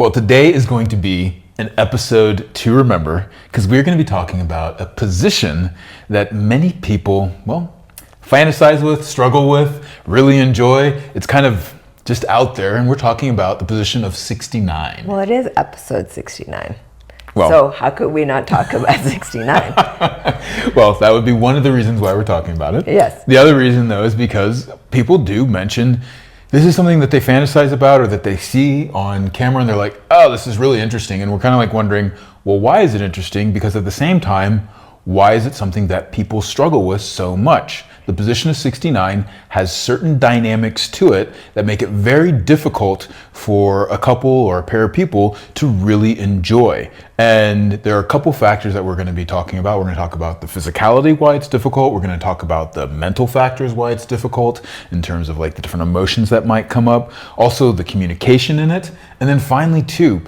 Well, today is going to be an episode to remember because we're going to be talking about a position that many people, fantasize with, struggle with, really enjoy. It's kind of just out there, and we're talking about the position of 69. Well, it is episode 69. Well, so how could we not talk about 69? Well, that would be one of the reasons why we're talking about it. Yes. The other reason, though, is because people do mention this is something that they fantasize about or that they see on camera and they're like, oh, this is really interesting. And we're kind of like wondering, well, why is it interesting? Because at the same time, why is it something that people struggle with so much? The position of 69 has certain dynamics to it that make it very difficult for a couple or a pair of people to really enjoy. And there are a couple factors that we're going to be talking about. We're going to talk about the physicality, why it's difficult. We're going to talk about the mental factors, why it's difficult in terms of like the different emotions that might come up. Also the communication in it. And then finally too,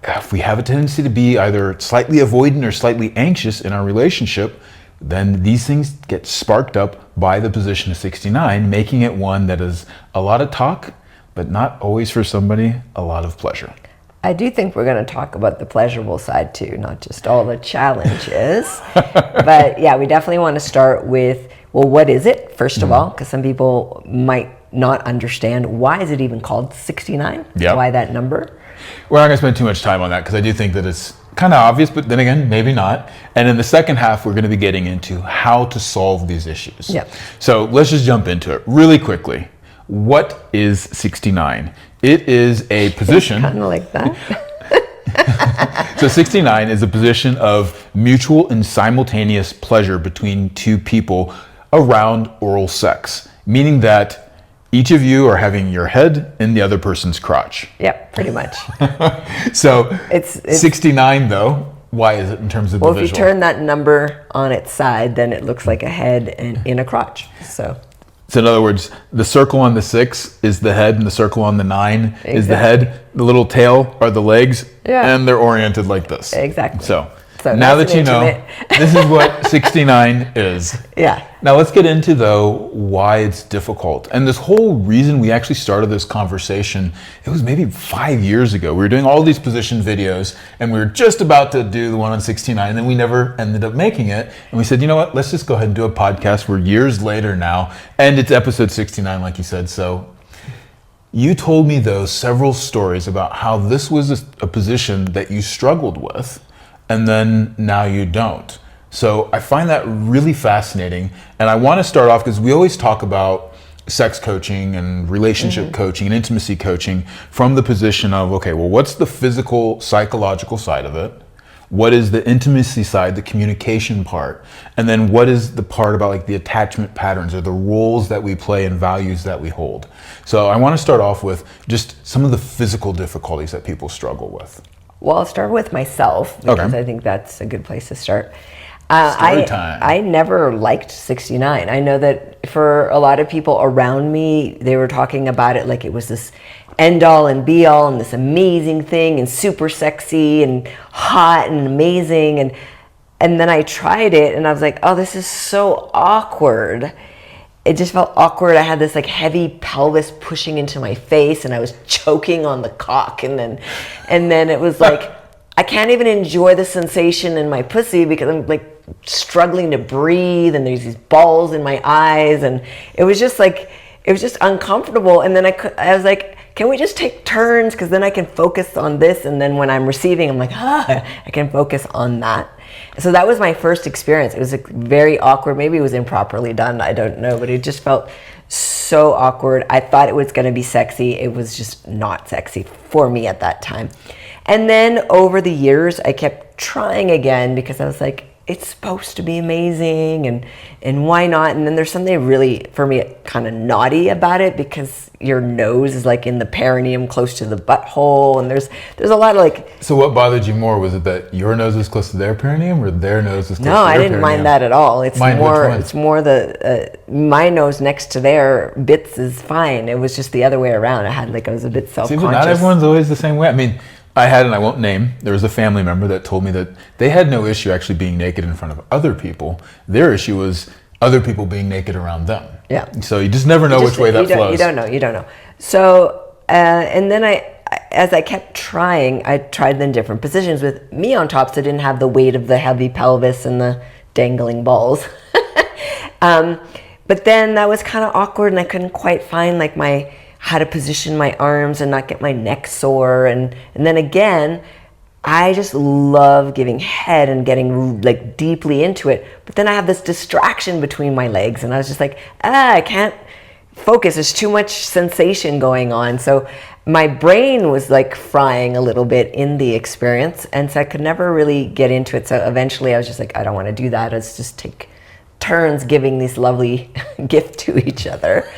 if we have a tendency to be either slightly avoidant or slightly anxious in our relationship, then these things get sparked up by the position of 69, making it one that is a lot of talk, but not always for somebody a lot of pleasure. I do think we're going to talk about the pleasurable side too, not just all the challenges. But yeah, we definitely want to start with, well, what is it, first of all? Because some people might not understand, why is it even called 69? Yep. Why that number? We're not going to spend too much time on that because I do think that it's kind of obvious, but then again, maybe not. And in the second half, we're going to be getting into how to solve these issues. Yep. So let's just jump into it really quickly. What is 69? It is a position. Kind of like that. So 69 is a position of mutual and simultaneous pleasure between two people around oral sex, meaning that each of you are having your head in the other person's crotch. Yep, pretty much. So It's 69 though, why is it in terms of the if you visual? turn that number on its side, then it looks like a head and in a crotch. So in other words, the circle on the 6 is the head and the circle on the 9 is the head. The little tail are the legs, and they're oriented like this. Exactly. So now nice that you know, this is what 69 is. Yeah. Now let's get into though why it's difficult. And this whole reason we actually started this conversation, it was maybe 5 years ago. We were doing all these position videos and we were just about to do the one on 69 and then we never ended up making it. And we said, you know what, let's just go ahead and do a podcast. We're years later now and it's episode 69 like you said. So you told me though several stories about how this was a position that you struggled with and then now you don't. So I find that really fascinating. And I want to start off because we always talk about sex coaching and relationship coaching and intimacy coaching from the position of, okay, well, what's the physical, psychological side of it? What is the intimacy side, the communication part? And then what is the part about like the attachment patterns or the roles that we play and values that we hold? So I want to start off with just some of the physical difficulties that people struggle with. Well, I'll start with myself because I think that's a good place to start. Story time. I never liked 69. I know that for a lot of people around me, they were talking about it like it was this end all and be all and this amazing thing and super sexy and hot and amazing. And then I tried it and I was like, oh, this is so awkward. It just felt awkward. I had this like heavy pelvis pushing into my face and I was choking on the cock. And then it was like, I can't even enjoy the sensation in my pussy because I'm like struggling to breathe and there's these balls in my eyes. And it was just uncomfortable. And then I was like, can we just take turns? Because then I can focus on this. And then when I'm receiving, I'm like, I can focus on that. So that was my first experience. It was like very awkward. Maybe it was improperly done. I don't know, but it just felt so awkward. I thought it was going to be sexy. It was just not sexy for me at that time. And then over the years, I kept trying again because I was like, it's supposed to be amazing and why not? And then there's something really, for me, kind of naughty about it because your nose is like in the perineum close to the butthole and there's a lot of like... So what bothered you more? Was it that your nose was close to their perineum or their nose was close to No, your I didn't perineum? mind that at all. It's It's more the my nose next to their bits is fine. It was just the other way around. I was a bit self-conscious. See, but not everyone's always the same way. I mean, I had, and I won't name, there was a family member that told me that they had no issue actually being naked in front of other people. Their issue was other people being naked around them. Yeah. So you just never know which way that flows. You don't know. So, and then as I kept trying, I tried in different positions with me on top, so I didn't have the weight of the heavy pelvis and the dangling balls. But then that was kind of awkward, and I couldn't quite find like how to position my arms and not get my neck sore. And then again, I just love giving head and getting like deeply into it. But then I have this distraction between my legs, and I was just like, I can't focus. There's too much sensation going on. So my brain was like frying a little bit in the experience. And so I could never really get into it. So eventually I was just like, I don't want to do that. Let's just take turns giving this lovely gift to each other.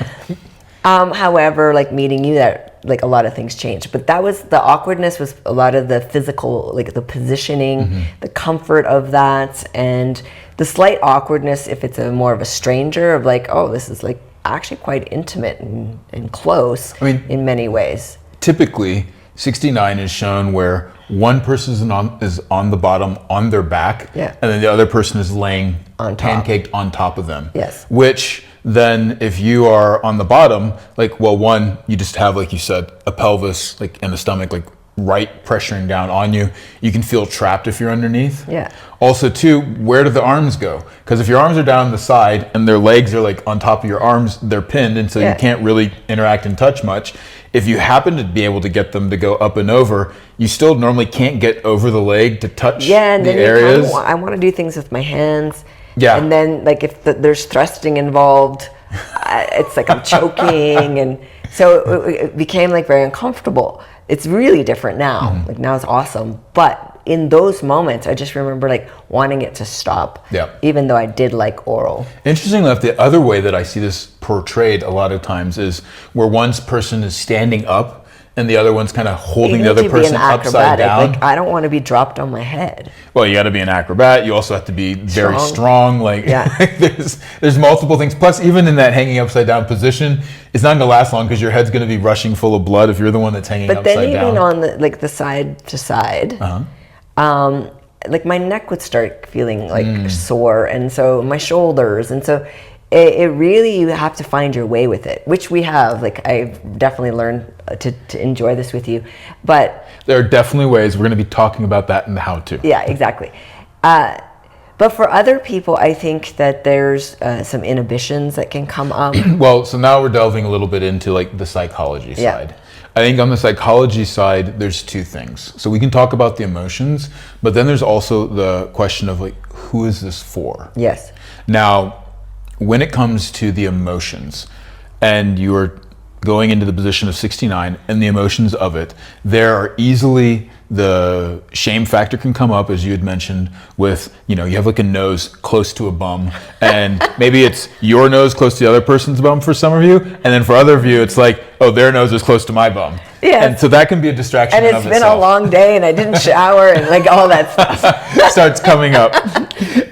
However, like meeting you, that like a lot of things changed. But that was the awkwardness, was a lot of the physical, like the positioning, the comfort of that, and the slight awkwardness if it's more of a stranger, of like, oh, this is like actually quite intimate and close. I mean, in many ways. Typically, 69 is shown where one person is on the bottom on their back, and then the other person is laying on top, pancaked on top of them. Yes. Which then, if you are on the bottom, like, well, one, you just have, like you said, a pelvis, like, and a stomach, like, right pressuring down on you. You can feel trapped if you're underneath. Yeah. Also, too, where do the arms go? Because if your arms are down the side and their legs are like on top of your arms, they're pinned, and so you can't really interact and touch much. If you happen to be able to get them to go up and over, you still normally can't get over the leg to touch and the then areas. I want to do things with my hands. Yeah. And then, like, if there's thrusting involved, it's like I'm choking, and so it became like very uncomfortable. It's really different now. Like, now it's awesome, but in those moments, I just remember like wanting it to stop. Yeah. Even though I did like oral. Interestingly enough, the other way that I see this portrayed a lot of times is where one person is standing up and the other one's kind of holding the other person upside down. Like, I don't want to be dropped on my head. Well, you got to be an acrobat. You also have to be very strong. Like, there's multiple things. Plus, even in that hanging upside down position, it's not going to last long because your head's going to be rushing full of blood if you're the one that's hanging upside down. But then even on the side to side, like my neck would start feeling like sore, and so my shoulders, and so it really, you have to find your way with it, which we have. Like, I've definitely learned to enjoy this with you, but there are definitely ways. We're going to be talking about that in the how-to. Yeah, exactly. But for other people, I think that there's some inhibitions that can come up. Well, so now we're delving a little bit into like the psychology side. I think on the psychology side, there's two things. So we can talk about the emotions, but then there's also the question of like, who is this for? Yes. Now, when it comes to the emotions, and you're going into the position of 69 and the emotions of it, there are easily, the shame factor can come up, as you had mentioned, with, you have like a nose close to a bum, and maybe it's your nose close to the other person's bum for some of you, and then for other of you, it's like, oh, their nose is close to my bum. Yeah. And so that can be a distraction. And it's been a long day, and I didn't shower, and like all that stuff starts coming up.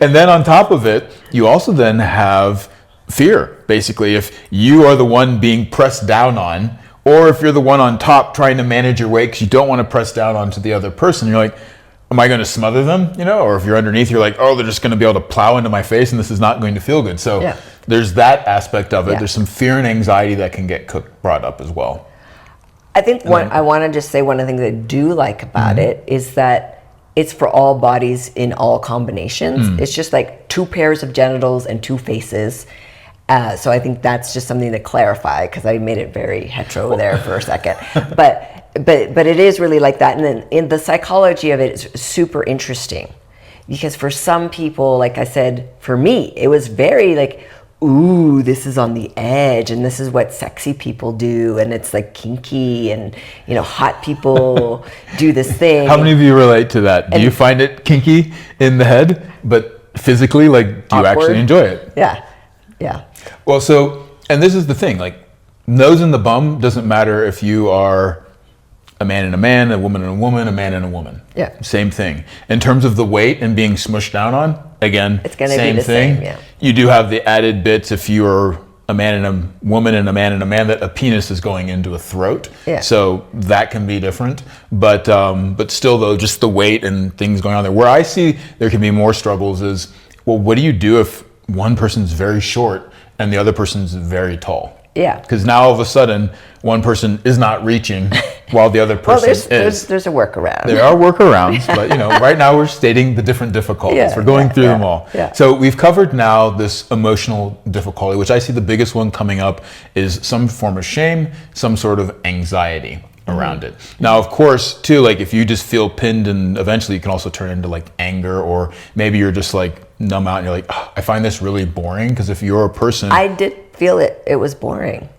And then on top of it, you also then have fear, basically. If you are the one being pressed down on, or if you're the one on top trying to manage your weight because you don't want to press down onto the other person, you're like, am I going to smother them? Or if you're underneath, you're like, oh, they're just going to be able to plow into my face and this is not going to feel good. So there's that aspect of it. There's some fear and anxiety that can get brought up as well. I think I want to just say one of the things I do like about it is that it's for all bodies in all combinations. It's just like two pairs of genitals and two faces. So I think that's just something to clarify, because I made it very hetero there for a second. But it is really like that. And then in the psychology of it is super interesting, because for some people, like I said, for me, it was very like, ooh, this is on the edge, and this is what sexy people do, and it's like kinky, and hot people do this thing. How many of you relate to that? Do you find it kinky in the head, but physically, like, do you actually enjoy it? Yeah. Well, so, and this is the thing, like, nose in the bum doesn't matter if you are a man and a man, a woman and a woman, a man and a woman. Yeah. Same thing. In terms of the weight and being smushed down on, again, it's gonna be the thing. Same, yeah. You do have the added bits if you are a man and a woman and a man and a man, that a penis is going into a throat. Yeah. So that can be different. But still, though, just the weight and things going on there. Where I see there can be more struggles is, well, what do you do if one person's very short and the other person's very tall? Yeah. Because now all of a sudden, one person is not reaching while the other Well, person is. there's a workaround. There are workarounds, but right now we're stating the different difficulties. Yeah, We're going through them all. yeah. So we've covered now this emotional difficulty, which I see the biggest one coming up is some form of shame, some sort of anxiety around it. Now, of course, too, like if you just feel pinned, and eventually you can also turn into like anger, or maybe you're just like numb out and you're like, "Oh, I find this really boring." Because if you're a person, I did feel it was boring,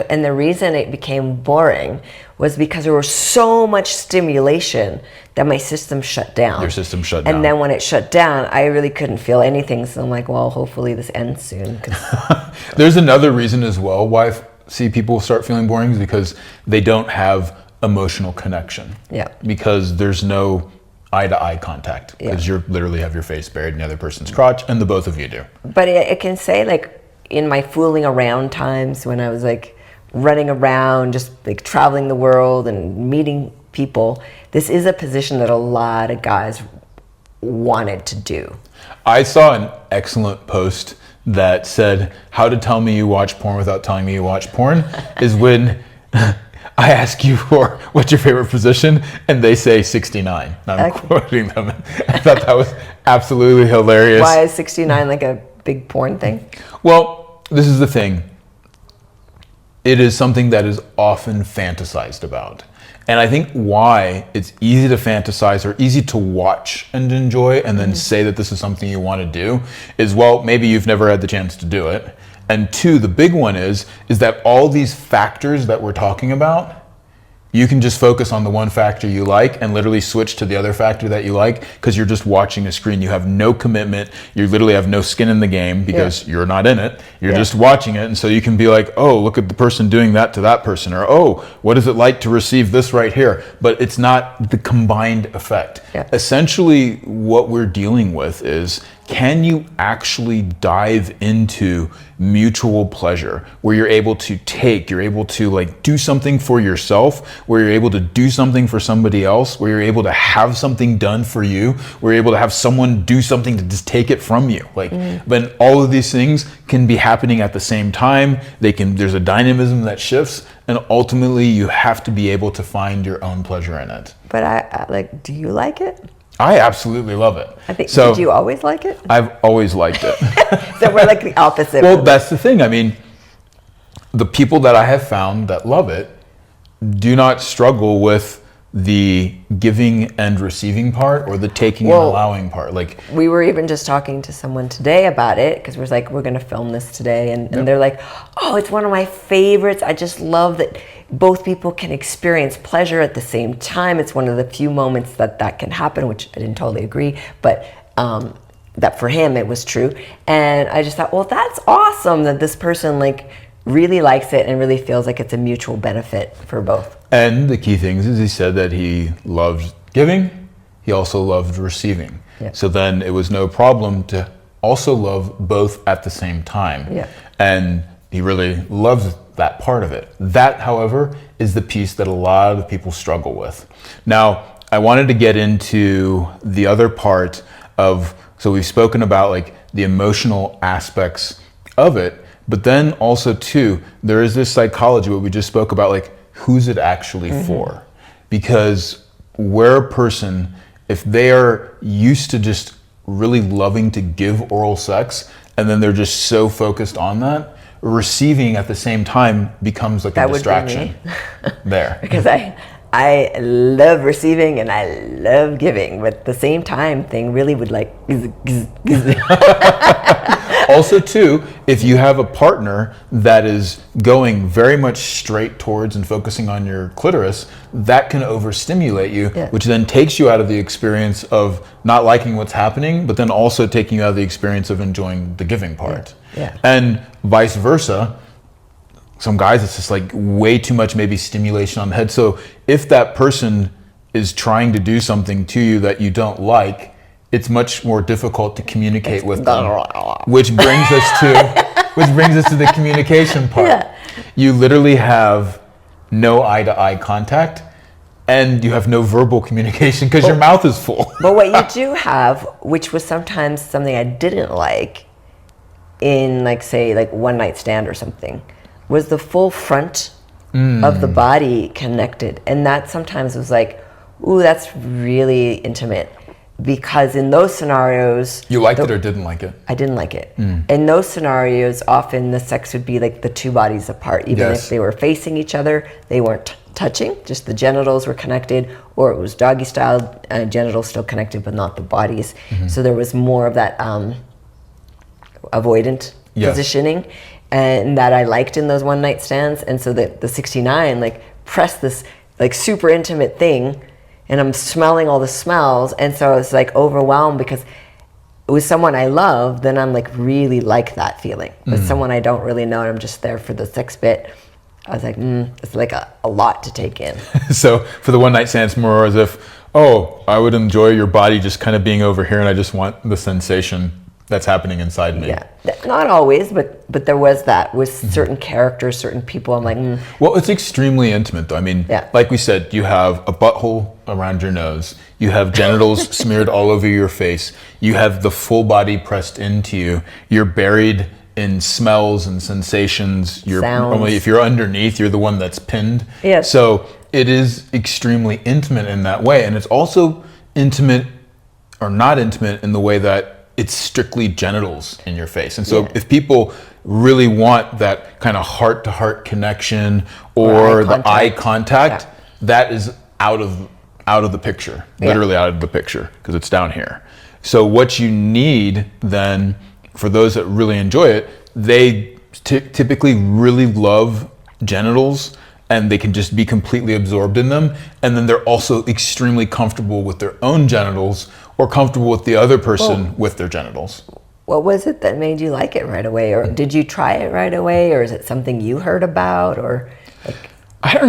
and the reason it became boring was because there was so much stimulation that my system shut down. Your system shut down. And then when it shut down, I really couldn't feel anything. So I'm like, well, hopefully this ends soon. There's another reason as well why I see people start feeling boring is because they don't have emotional connection. Yeah. Because there's no eye-to-eye contact. Because you literally have your face buried in the other person's crotch, and the both of you do. But it can say, like, in my fooling around times when I was like running around, just like traveling the world and meeting people, this is a position that a lot of guys wanted to do. I saw an excellent post that said, how to tell me you watch porn without telling me you watch porn is when I ask you for what's your favorite position, and they say 69. And I'm quoting them. I thought that was absolutely hilarious. Why is 69 like a big porn thing? Well, this is the thing. It is something that is often fantasized about. And I think why it's easy to fantasize or easy to watch and enjoy and then say that this is something you want to do is, well, maybe you've never had the chance to do it. And two, the big one is that all these factors that we're talking about, you can just focus on the one factor you like and literally switch to the other factor that you like because you're just watching a screen. You have no commitment. You literally have no skin in the game because you're not in it. You're just watching it. And so you can be like, oh, look at the person doing that to that person. Or, oh, what is it like to receive this right here? But it's not the combined effect. Yeah. Essentially, what we're dealing with is, can you actually dive into mutual pleasure where you're able to you're able to like do something for yourself, where you're able to do something for somebody else, where you're able to have something done for you, where you're able to have someone do something to just take it from you. Like, but all of these things can be happening at the same time. There's a dynamism that shifts, and ultimately you have to be able to find your own pleasure in it. But I like, do you like it? I absolutely love it. I think, so. Did you always like it? I've always liked it. So we're like the opposite. Well, that's the thing. I mean, the people that I have found that love it do not struggle with the giving and receiving part or the taking and allowing part. Like, we were even just talking to someone today about it because we're like, we're going to film this today, and they're like, oh, it's one of my favorites. I just love that both people can experience pleasure at the same time. It's one of the few moments that can happen, which I didn't totally agree, but that for him it was true. And I just thought, well, that's awesome that this person like really likes it and really feels like it's a mutual benefit for both. And the key things is he said that he loved giving, he also loved receiving. Yeah. So then it was no problem to also love both at the same time. Yeah. And he really loves that part of it. That, however, is the piece that a lot of people struggle with. Now, I wanted to get into the other part of, so we've spoken about like the emotional aspects of it, but then also too, there is this psychology, what we just spoke about, like who's it actually for? Because where a person, if they are used to just really loving to give oral sex, and then they're just so focused on that, receiving at the same time becomes like a distraction there. Because I love receiving and I love giving, but at the same time thing really would like Also too, if you have a partner that is going very much straight towards and focusing on your clitoris, that can overstimulate you, which then takes you out of the experience of not liking what's happening, but then also taking you out of the experience of enjoying the giving part. And vice versa. Some guys, it's just like way too much maybe stimulation on the head. So if that person is trying to do something to you that you don't like, it's much more difficult to communicate with them. Which brings us to the communication part. You literally have no eye-to-eye contact, and you have no verbal communication because your mouth is full. But what you do have, which was sometimes something I didn't like in, like, say, like one night stand or something, was the full front of the body connected. And that sometimes was like, ooh, that's really intimate. Because in those scenarios... You liked it or didn't like it? I didn't like it. In those scenarios, often the sex would be like the two bodies apart. Even if they were facing each other, they weren't touching, just the genitals were connected, or it was doggy style, genitals still connected, but not the bodies. So there was more of that avoidant positioning, and that I liked in those one night stands. And so the 69 like pressed this like super intimate thing, and I'm smelling all the smells, and so I was like overwhelmed because it was someone I love. Then I'm like really like that feeling, but someone I don't really know and I'm just there for the sex bit. I was like, it's like a lot to take in. So for the one night stand, it's more as if, oh, I would enjoy your body just kind of being over here, and I just want the sensation that's happening inside me. Yeah, not always, but there was that with certain characters, certain people. I'm like, Well, it's extremely intimate, though. I mean, like we said, you have a butthole around your nose, you have genitals smeared all over your face, you have the full body pressed into you, you're buried in smells and sensations. You're normally, if you're underneath, you're the one that's pinned. Yes. So it is extremely intimate in that way, and it's also intimate or not intimate in the way that it's strictly genitals in your face. And so if people really want that kind of heart-to-heart connection or the eye contact, that is out of the picture, literally out of the picture, because it's down here. So what you need then, for those that really enjoy it, they typically really love genitals, and they can just be completely absorbed in them. And then they're also extremely comfortable with their own genitals, or comfortable with the other person with their genitals. What was it that made you like it right away? Or did you try it right away? Or is it something you heard about? Or like, I've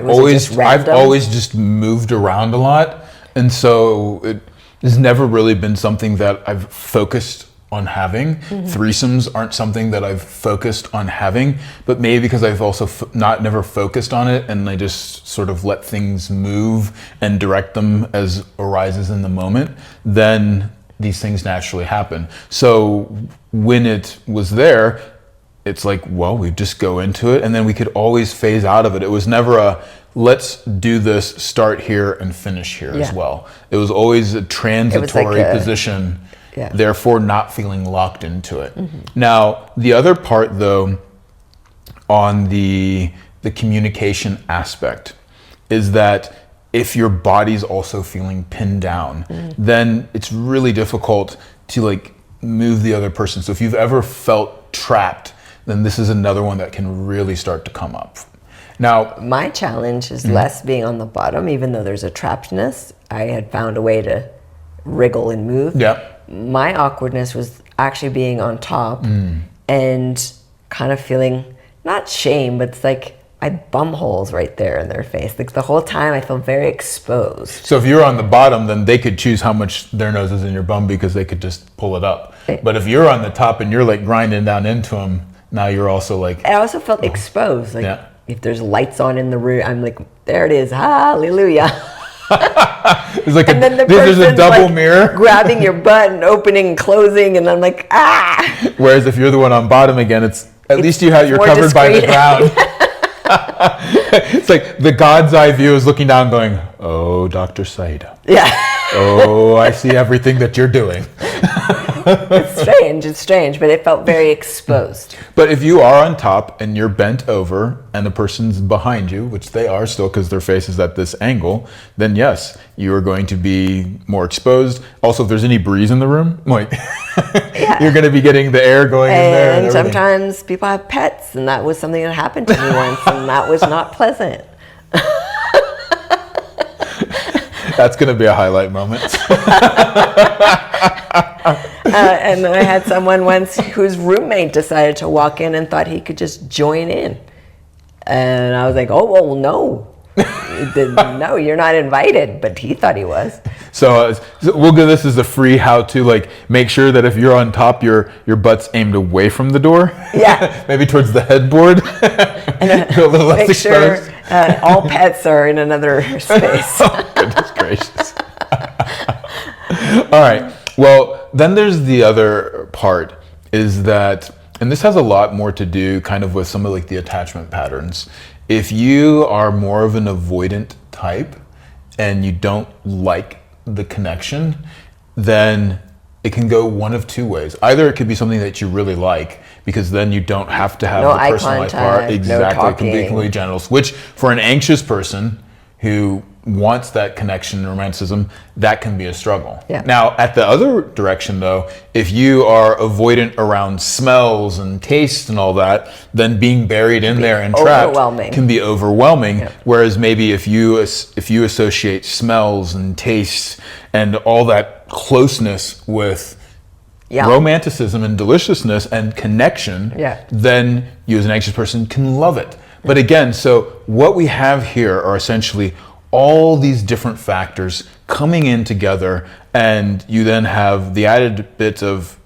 always just moved around a lot. And so it has never really been something that I've focused on having. Threesomes aren't something that I've focused on having, but maybe because I've also never focused on it, and I just sort of let things move and direct them as arises in the moment, then these things naturally happen. So when it was there, it's like, well, we just go into it, and then we could always phase out of it. It was never a, let's do this, start here and finish here as well. It was always a transitory position. Therefore not feeling locked into it. Now, the other part though, on the communication aspect, is that if your body's also feeling pinned down, then it's really difficult to like move the other person. So if you've ever felt trapped, then this is another one that can really start to come up. Now, my challenge is less being on the bottom, even though there's a trappedness. I had found a way to wriggle and move. My awkwardness was actually being on top and kind of feeling, not shame, but it's like my bum hole's right there in their face. Like the whole time I feel very exposed. So if you're on the bottom, then they could choose how much their nose is in your bum because they could just pull it up. But if you're on the top and you're like grinding down into them, now you're also like... I also felt exposed. Like if there's lights on in the room, I'm like, there it is, hallelujah. It's like there's a double mirror grabbing your butt and opening and closing, and I'm like, ah. Whereas if you're the one on bottom again, it's at least you're covered by the ground. It's like the God's eye view is looking down, going, "Oh, Dr. Saida. Oh, I see everything that you're doing." It's strange, but it felt very exposed. But if you are on top and you're bent over and the person's behind you, which they are still because their face is at this angle, then yes, you are going to be more exposed. Also, if there's any breeze in the room, like you're going to be getting the air going in there. And sometimes people have pets, and that was something that happened to me once, and that was not pleasant. That's going to be a highlight moment. And then I had someone once whose roommate decided to walk in and thought he could just join in. And I was like, oh, well, no. No, you're not invited. But he thought he was. So we'll give this as a free how-to, like make sure that if you're on top, your butt's aimed away from the door. Maybe towards the headboard. And a little less make exposed. Sure all pets are in another space. Oh, goodness gracious. All right. Well, then there's the other part, is that And this has a lot more to do kind of with some of like the attachment patterns. If you are more of an avoidant type and you don't like the connection, then it can go one of two ways. Either it could be something that you really like, because then you don't have to have No the eye personalized contact, part. no Exactly, it can be talking. completely gentle. Which for an anxious person who wants that connection and romanticism, that can be a struggle. Yeah. Now, at the other direction though, if you are avoidant around smells and tastes and all that, then being buried in there and trapped can be overwhelming. Yeah. Whereas maybe if you associate smells and tastes and all that closeness with romanticism and deliciousness and connection, then you as an anxious person can love it. But again, so what we have here are essentially all these different factors coming in together, and you then have the added bit of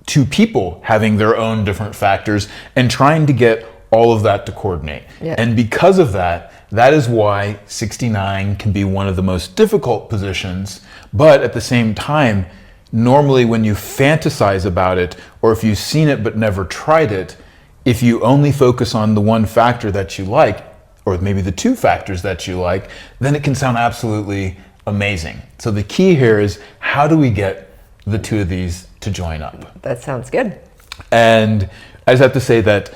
two people having their own different factors and trying to get all of that to coordinate. And because of that, that is why 69 can be one of the most difficult positions. But at the same time, normally when you fantasize about it, or if you've seen it but never tried it, if you only focus on the one factor that you like, or maybe the two factors that you like, then it can sound absolutely amazing. So the key here is, how do we get the two of these to join up? That sounds good. And I just have to say that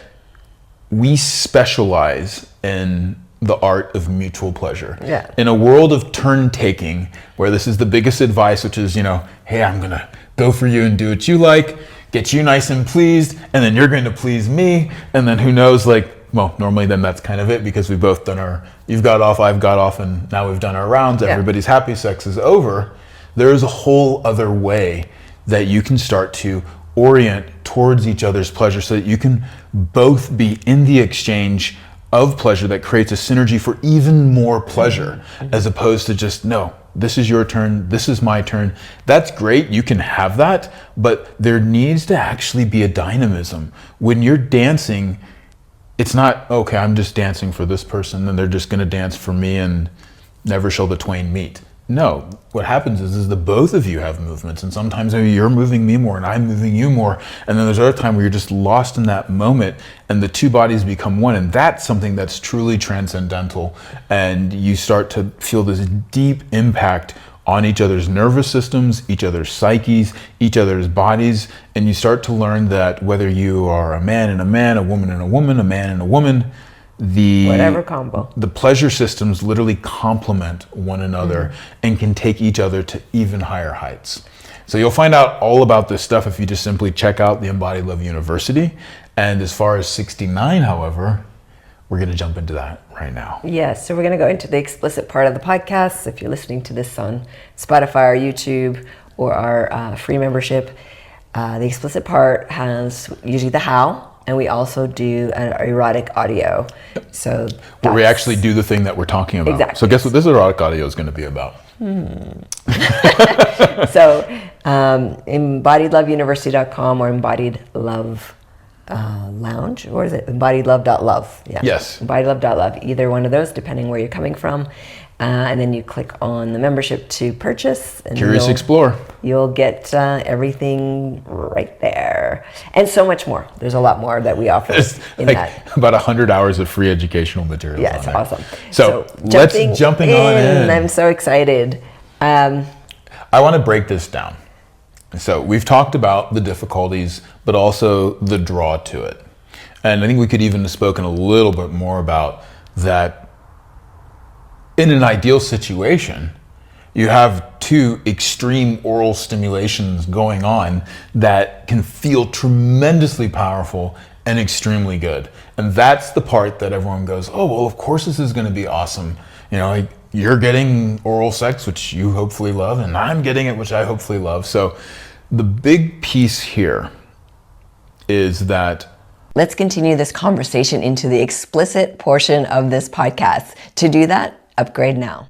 we specialize in the art of mutual pleasure. In a world of turn taking, where this is the biggest advice, which is, hey, I'm gonna go for you and do what you like, get you nice and pleased, and then you're going to please me, and then who knows, normally then that's kind of it, because we've both done you've got off, I've got off, and now we've done our rounds, everybody's happy, sex is over. There is a whole other way that you can start to orient towards each other's pleasure, so that you can both be in the exchange of pleasure that creates a synergy for even more pleasure, as opposed to just, no, this is your turn, this is my turn. That's great, you can have that, but there needs to actually be a dynamism. When you're dancing, it's not, okay, I'm just dancing for this person and they're just gonna dance for me and never shall the twain meet. No, what happens is the both of you have movements, and sometimes maybe you're moving me more and I'm moving you more, and then there's other time where you're just lost in that moment and the two bodies become one, and that's something that's truly transcendental, and you start to feel this deep impact on each other's nervous systems, each other's psyches, each other's bodies, and you start to learn that whether you are a man and a man, a woman and a woman, a man and a woman, whatever combo, the pleasure systems literally complement one another and can take each other to even higher heights. So you'll find out all about this stuff if you just simply check out the Embodied Love University. And as far as 69, however, we're going to jump into that right now. Yes, so we're going to go into the explicit part of the podcast. If you're listening to this on Spotify or YouTube or our free membership, the explicit part has usually the how, and we also do an erotic audio. So where we actually do the thing that we're talking about. Exactly. So guess what this erotic audio is going to be about? So embodiedloveuniversity.com or embodied love lounge, or is it embodiedlove.love? Yeah. Yes. Embodiedlove.love, either one of those, depending where you're coming from. And then you click on the membership to purchase. And Curious Explore. You'll get everything right there. And so much more. There's a lot more that we offer in that. About 100 hours of free educational material. Yeah, it's awesome. So let's jumping on in. I'm so excited. I want to break this down. So we've talked about the difficulties, but also the draw to it. And I think we could even have spoken a little bit more about that. In an ideal situation, you have two extreme oral stimulations going on that can feel tremendously powerful and extremely good. And that's the part that everyone goes, oh, well, of course this is going to be awesome. You're getting oral sex, which you hopefully love, and I'm getting it, which I hopefully love. So the big piece here is that let's continue this conversation into the explicit portion of this podcast. To do that, upgrade now.